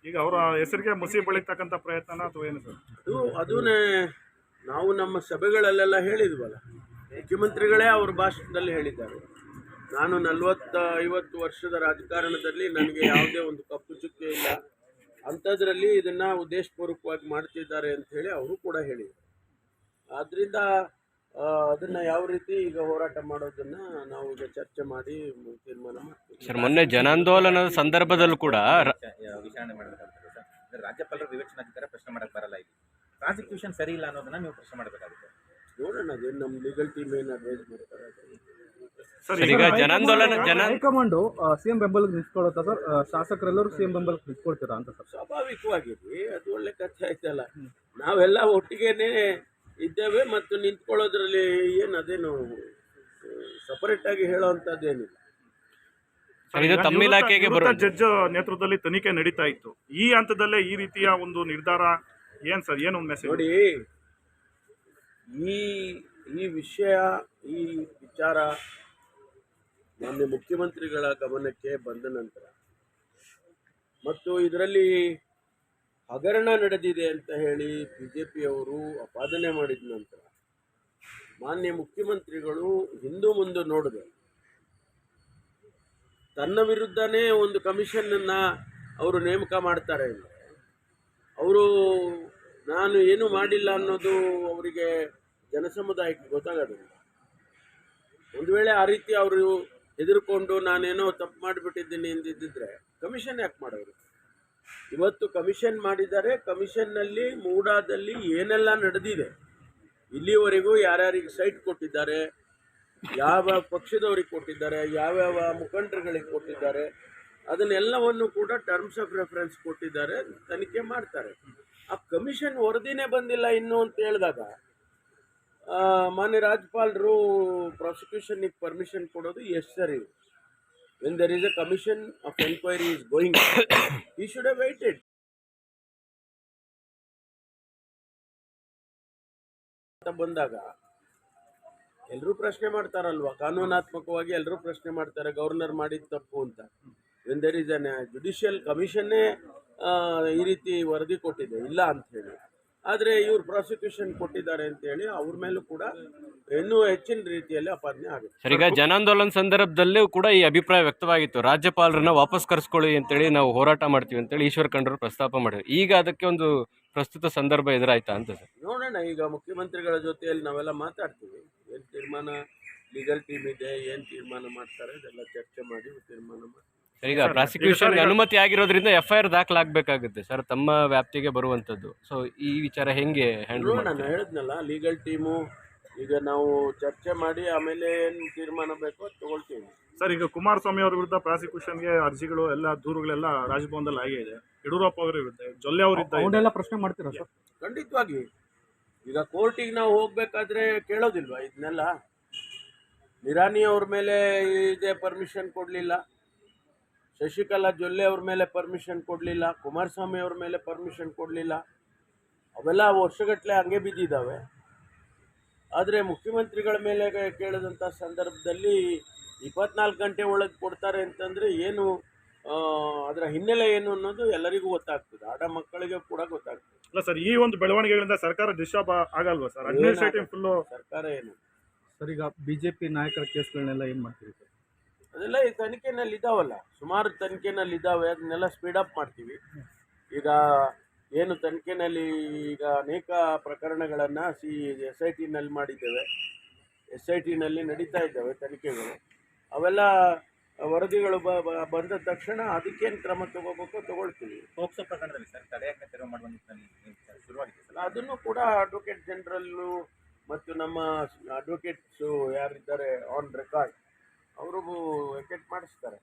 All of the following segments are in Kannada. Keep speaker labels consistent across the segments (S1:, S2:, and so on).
S1: ಈಗ ಅವರ ಹೆಸರಿಗೆ ಮುಸಿ ಬಳಿತಕ್ಕಂಥ ಪ್ರಯತ್ನ ಅಥವಾ ಏನು ಸರ್?
S2: ಅದನ್ನೇ ನಾವು ನಮ್ಮ ಸಭೆಗಳಲ್ಲೆಲ್ಲ ಹೇಳಿದ್ವಲ್ಲ, ಮುಖ್ಯಮಂತ್ರಿಗಳೇ ಅವ್ರ ಭಾಷಣದಲ್ಲಿ ಹೇಳಿದ್ದಾರೆ. ನಾನು 40-50 ವರ್ಷದ ರಾಜಕಾರಣದಲ್ಲಿ ನನಗೆ ಯಾವುದೇ ಒಂದು ಕಪ್ಪು ಚುಕ್ಕೆ ಇಲ್ಲ, ಅಂಥದ್ರಲ್ಲಿ ಇದನ್ನು ಉದ್ದೇಶಪೂರ್ವಕವಾಗಿ ಮಾಡ್ತಿದ್ದಾರೆ ಅಂತ ಹೇಳಿ ಅವರು ಕೂಡ ಹೇಳಿದರು. ಆದ್ದರಿಂದ ಅದನ್ನು ಯಾವ ರೀತಿ ಈಗ ಹೋರಾಟ ಮಾಡೋದನ್ನು ನಾವು ಈಗ ಚರ್ಚೆ ಮಾಡಿ ತೀರ್ಮಾನ ಮಾಡ್ತೀವಿ.
S3: ಸರ್, ಮೊನ್ನೆ ಜನಾಂದೋಲನದ ಸಂದರ್ಭದಲ್ಲೂ ಕೂಡ
S4: ವಿಚಾರಣೆ ಮಾಡಬೇಕಾಗ್ತದೆ ಸರ್. ರಾಜ್ಯಪಾಲರ ವಿವೇಚನಾಧಿಕಾರ ಪ್ರಶ್ನೆ ಮಾಡಕ್ಕೆ ಬರಲ್ಲ. ಇಲ್ಲಿ ಪ್ರಾಸಿಕ್ಯೂಷನ್ ಸರಿ ಇಲ್ಲ ಅನ್ನೋದನ್ನ ನೀವು ಪ್ರಶ್ನೆ ಮಾಡಬೇಕಾಗುತ್ತೆ.
S2: ನೋಡೋಣ, ಅದೇನು ನಮ್ಮ ಲೀಗಲ್ ಟೀಮ್ ಏನು ಅಡ್ವೈಸ್ ಮಾಡ್ತಾರೆ.
S3: ಈಗ ಜನಾಂದೋಲನ
S5: ಹೈಕಮಾಂಡ್ ಸಿಎಂ ಬೆಂಬಲಕ್ಕೆ ನಿಂತ್ಕೊಳ್ಳುತ್ತಾ ಸರ್? ಶಾಸಕರೆಲ್ಲರೂ ಸಿಎಂ ಬೆಂಬಲಕ್ಕೆ ನಿಂತ್ಕೊಳ್ತೀರಾ ಅಂತ ಸರ್?
S2: ಸ್ವಾಭಾವಿಕವಾಗಿ ಅದು ಒಳ್ಳೆ ಕಥೆ ಆಯ್ತಲ್ಲ. ನಾವೆಲ್ಲ ಒಟ್ಟಿಗೆನೇ ಇದ್ದೇವೆ ಮತ್ತು ನಿಂತ್ಕೊಳ್ಳೋದ್ರಲ್ಲಿ ಏನು ಅದೇನು ಸಪರೇಟ್ ಆಗಿ ಹೇಳೋವಂಥದ್ದೇನಿಲ್ಲ.
S3: ತಮ್ಮ ಇಲಾಖೆಗೆ
S1: ಜಡ್ಜ್ ನೇತೃತ್ವದಲ್ಲಿ ತನಿಖೆ ನಡೀತಾ ಇತ್ತು. ಈ ಹಂತದಲ್ಲೇ ಈ ರೀತಿಯ ಒಂದು ನಿರ್ಧಾರ ಏನ್ ಸರ್? ಏನು ಮೆಸೇಜ್?
S2: ನೋಡಿ, ಈ ವಿಷಯ, ಈ ವಿಚಾರ ಮಾನ್ಯ ಮುಖ್ಯಮಂತ್ರಿಗಳ ಗಮನಕ್ಕೆ ಬಂದ ನಂತರ ಮತ್ತು ಇದರಲ್ಲಿ ಹಗರಣ ನಡೆದಿದೆ ಅಂತ ಹೇಳಿ ಬಿಜೆಪಿಯವರು ಆಪಾದನೆ ಮಾಡಿದ ನಂತರ ಮಾನ್ಯ ಮುಖ್ಯಮಂತ್ರಿಗಳು ಹಿಂದು ಮುಂದೆ ನೋಡಿದೆ. ತನ್ನ ವಿರುದ್ಧನೇ ಒಂದು ಕಮಿಷನನ್ನು ಅವರು ನೇಮಕ ಮಾಡ್ತಾರೆ ಅಂದರೆ ಅವರು ನಾನು ಏನು ಮಾಡಿಲ್ಲ ಅನ್ನೋದು ಅವರಿಗೆ ಜನಸಮುದಾಯಕ್ಕೆ ಗೊತ್ತಾಗೋದಿಲ್ಲ. ಒಂದು ವೇಳೆ ಆ ರೀತಿ ಅವರು ಹೆದರ್ಕೊಂಡು ನಾನೇನೋ ತಪ್ಪು ಮಾಡಿಬಿಟ್ಟಿದ್ದೀನಿ ಎಂದಿದ್ದರೆ ಕಮಿಷನ್ ಯಾಕೆ ಮಾಡೋರು? ಇವತ್ತು ಕಮಿಷನ್ ಮಾಡಿದ್ದಾರೆ. ಕಮಿಷನ್ನಲ್ಲಿ ಮೂಡಾದಲ್ಲಿ ಏನೆಲ್ಲ ನಡೆದಿದೆ, ಇಲ್ಲಿವರೆಗೂ ಯಾರ್ಯಾರಿಗೆ ಸೈಟ್ ಕೊಟ್ಟಿದ್ದಾರೆ, ಯಾವ ಪಕ್ಷದವರಿಗೆ ಕೊಟ್ಟಿದ್ದಾರೆ, ಯಾವ್ಯಾವ ಮುಖಂಡರುಗಳಿಗೆ ಕೊಟ್ಟಿದ್ದಾರೆ, ಅದನ್ನೆಲ್ಲವನ್ನು ಕೂಡ ಟರ್ಮ್ಸ್ ಆಫ್ ರೆಫರೆನ್ಸ್ ಕೊಟ್ಟಿದ್ದಾರೆ, ತನಿಖೆ ಮಾಡ್ತಾರೆ. ಆ ಕಮಿಷನ್ ವರದಿನೇ ಬಂದಿಲ್ಲ ಇನ್ನೂ ಅಂತ ಹೇಳಿದಾಗ ಮಾನ್ಯ ರಾಜ್ಯಪಾಲರು ಪ್ರಾಸಿಕ್ಯೂಷನ್ಗೆ ಪರ್ಮಿಷನ್ ಕೊಡೋದು ಎಷ್ಟು ಸರಿ? When there is a commission of enquiry is going, he should have waited. ಬಂದಾಗ ಎಲ್ಲರೂ ಪ್ರಶ್ನೆ ಮಾಡ್ತಾರಲ್ವಾ, ಕಾನೂನಾತ್ಮಕವಾಗಿ ಎಲ್ಲರೂ ಪ್ರಶ್ನೆ ಮಾಡ್ತಾರೆ ಗವರ್ನರ್ ಮಾಡಿದ ತಪ್ಪು ಅಂತ. When there is an judicial ಕಮಿಷನ್ನೇ ಈ ರೀತಿ ವರದಿ ಕೊಟ್ಟಿದೆ ಇಲ್ಲ ಅಂತ ಹೇಳಿ, ಆದರೆ ಇವರು ಪ್ರಾಸಿಕ್ಯೂಷನ್ ಕೊಟ್ಟಿದ್ದಾರೆ ಅಂತ ಹೇಳಿ ಅವ್ರ ಮೇಲೂ ಕೂಡ ಇನ್ನೂ ಹೆಚ್ಚಿನ ರೀತಿಯಲ್ಲಿ ಆಪಾದನೆ ಆಗುತ್ತೆ.
S3: ಸರ್, ಈಗ ಜನಾಂದೋಲನ ಸಂದರ್ಭದಲ್ಲೂ ಕೂಡ ಈ ಅಭಿಪ್ರಾಯ ವ್ಯಕ್ತವಾಗಿತ್ತು, ರಾಜ್ಯಪಾಲರನ್ನ ವಾಪಸ್ ಕರೆಸ್ಕೊಳ್ಳಿ ಅಂತೇಳಿ, ನಾವು ಹೋರಾಟ ಮಾಡ್ತೀವಿ ಅಂತೇಳಿ ಈಶ್ವರ್ ಖಂಡ್ರು ಪ್ರಸ್ತಾಪ ಮಾಡಿದ್ರು. ಈಗ ಅದಕ್ಕೆ ಒಂದು ಪ್ರಸ್ತುತ ಸಂದರ್ಭ ಎದುರಾಯ್ತಾ ಅಂತ ಸರ್?
S2: ನೋಡೋಣ, ಈಗ ಮುಖ್ಯಮಂತ್ರಿಗಳ ಜೊತೆಯಲ್ಲಿ ನಾವೆಲ್ಲ ಮಾತಾಡ್ತೀವಿ. ಏನು ತೀರ್ಮಾನ ಲೀಗಲ್ ಟೀಮ್ ಇದೆ, ಏನು ತೀರ್ಮಾನ ಮಾಡ್ತಾರೆ ಇದೆಲ್ಲ ಚರ್ಚೆ ಮಾಡಿ ತೀರ್ಮಾನ ಮಾಡ್ತೀವಿ.
S3: ಈಗ ಪ್ರಾಸಿಕ್ಯೂಷನ್ ಅನುಮತಿ ಆಗಿರೋದ್ರಿಂದ FIR ದಾಖಲಾಗಬೇಕಾಗುತ್ತೆ ಸರ್, ತಮ್ಮ ವ್ಯಾಪ್ತಿಗೆ ಬರುವಂಥದ್ದು. ಸೊ ಈ ವಿಚಾರ ಹೆಂಗೆ ಹ್ಯಾಂಡಲ್
S2: ಮಾಡೋಣ? ನಾನು ಹೇಳಿದ್ನಲ್ಲ, ಲೀಗಲ್ ಟೀಮು ಈಗ ನಾವು ಚರ್ಚೆ ಮಾಡಿ ಆಮೇಲೆ ಏನು ತೀರ್ಮಾನ ಬೇಕೋ ಅದು ತಗೊಳ್ತೀವಿ.
S1: ಸರ್, ಈಗ ಕುಮಾರಸ್ವಾಮಿ ಅವರ ವಿರುದ್ಧ ಪ್ರಾಸಿಕ್ಯೂಷನ್ಗೆ ಅರ್ಜಿಗಳು ಎಲ್ಲ ದೂರುಗಳೆಲ್ಲ ರಾಜಭವನದಲ್ಲಿ ಆಗಿದೆ. ಯಡಿಯೂರಪ್ಪ ಅವರ ವಿರುದ್ಧ, ಜೊಲ್ಲೆ ಅವರಿದ್ದ ಪ್ರಶ್ನೆ ಮಾಡ್ತೀರಾ ಸರ್?
S2: ಖಂಡಿತವಾಗಿ. ಈಗ ಕೋರ್ಟಿಗೆ ನಾವು ಹೋಗ್ಬೇಕಾದ್ರೆ ಕೇಳೋದಿಲ್ವಾ ಇದನ್ನೆಲ್ಲ? ನಿರಾನಿ ಅವ್ರ ಮೇಲೆ ಇದೇ ಪರ್ಮಿಷನ್ ಕೊಡಲಿಲ್ಲ, ಶಶಿಕಲಾ ಜೊಲ್ಲೆ ಅವ್ರ ಮೇಲೆ ಪರ್ಮಿಷನ್ ಕೊಡಲಿಲ್ಲ, ಕುಮಾರಸ್ವಾಮಿ ಅವ್ರ ಮೇಲೆ ಪರ್ಮಿಷನ್ ಕೊಡಲಿಲ್ಲ, ಅವೆಲ್ಲ ವರ್ಷಗಟ್ಟಲೆ ಹಂಗೆ ಬಿದ್ದಿದ್ದಾವೆ. ಆದರೆ ಮುಖ್ಯಮಂತ್ರಿಗಳ ಮೇಲೆ ಕೇಳಿದಂಥ ಸಂದರ್ಭದಲ್ಲಿ 24 ಗಂಟೆ ಒಳಗೆ ಕೊಡ್ತಾರೆ ಅಂತಂದರೆ ಏನು, ಅದರ ಹಿನ್ನೆಲೆ ಏನು ಅನ್ನೋದು ಎಲ್ಲರಿಗೂ ಗೊತ್ತಾಗ್ತದೆ, ಆಡ ಮಕ್ಕಳಿಗೆ ಕೂಡ ಗೊತ್ತಾಗ್ತದೆ.
S1: ಅಲ್ಲ ಸರ್, ಈ ಒಂದು ಬೆಳವಣಿಗೆಗಳಿಂದ ಸರ್ಕಾರ ಡಿಸ್ಟರ್ಬ್ ಆಗಲ್ವಾ ಸರ್? ಅಡ್ಮಿನಿಸ್ಟ್ರೇಟಿವ್ ಫುಲ್ಲು
S2: ಸರ್ಕಾರ ಏನು
S5: ಸರ್, ಈಗ ಬಿಜೆಪಿ ನಾಯಕರ ಕೇಸ್ಗಳನ್ನೆಲ್ಲ ಏನು ಮಾಡ್ತೀವಿ ಸರ್?
S2: ಅದೆಲ್ಲ ಈ ತನಿಖೆನಲ್ಲಿ ಇದ್ದಾವಲ್ಲ, ಸುಮಾರು ತನಿಖೆನಲ್ಲಿ ಇದ್ದಾವೆ, ಅದನ್ನೆಲ್ಲ ಸ್ಪೀಡಪ್ ಮಾಡ್ತೀವಿ. ಈಗ ಏನು ತನಿಖೆನಲ್ಲಿ ಈಗ ಅನೇಕ ಪ್ರಕರಣಗಳನ್ನು SITನಲ್ಲಿ ಮಾಡಿದ್ದೇವೆ, SITನಲ್ಲಿ ನಡೀತಾ ಇದ್ದಾವೆ ತನಿಖೆಗಳು. ಅವೆಲ್ಲ ವರದಿಗಳು ಬಂದ ತಕ್ಷಣ ಅದಕ್ಕೇನು ಕ್ರಮ ತಗೋಬೇಕು ತಗೊಳ್ತೀವಿ.
S4: ಪೋಕ್ಸೋ ಪ್ರಕರಣದಲ್ಲಿ ಸರ್ ತಡೆಯಾಜ್ಞೆ ತೆರವು ಮಾಡುವ ಶುರುವಾಗಿದೆ ಸರ್, ಅದನ್ನು
S2: ಕೂಡ ಅಡ್ವೊಕೇಟ್ ಜನರಲ್ಲು ಮತ್ತು ನಮ್ಮ ಅಡ್ವೊಕೇಟ್ಸು ಯಾರಿದ್ದಾರೆ ಆನ್ ರೆಕಾರ್ಡ್ ಅವ್ರಿಗೂ ವೆಕೆಟ್ ಮಾಡಿಸ್ತಾರೆ.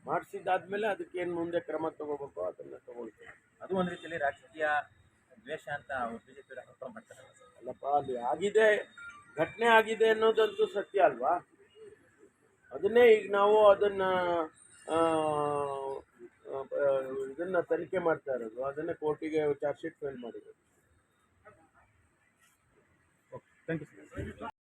S2: ಮಾಡಿಸಿದ್ದಾದ್ಮೇಲೆ ಅದಕ್ಕೇನು ಮುಂದೆ ಕ್ರಮ ತಗೋಬೇಕು ಅದನ್ನು ತಗೊಳ್ತೀವಿ.
S4: ಅದು ಒಂದು ರೀತಿಯಲ್ಲಿ ರಾಜಕೀಯ ದ್ವೇಷ ಅಂತ ಬಿಜೆಪಿ ಆರೋಪ ಮಾಡ್ತಾರೆ.
S2: ಅಲ್ಲಪ್ಪ, ಅಲ್ಲಿ ಆಗಿದೆ, ಘಟನೆ ಆಗಿದೆ ಅನ್ನೋದಂತೂ ಸತ್ಯ ಅಲ್ವಾ? ಅದನ್ನೇ ಈಗ ನಾವು ಇದನ್ನು ತನಿಖೆ ಮಾಡ್ತಾ ಇರೋದು, ಅದನ್ನೇ ಕೋರ್ಟಿಗೆ ಚಾರ್ಜ್ ಶೀಟ್ ಫೈಲ್ ಮಾಡಿರೋದು.
S5: Thank you sir.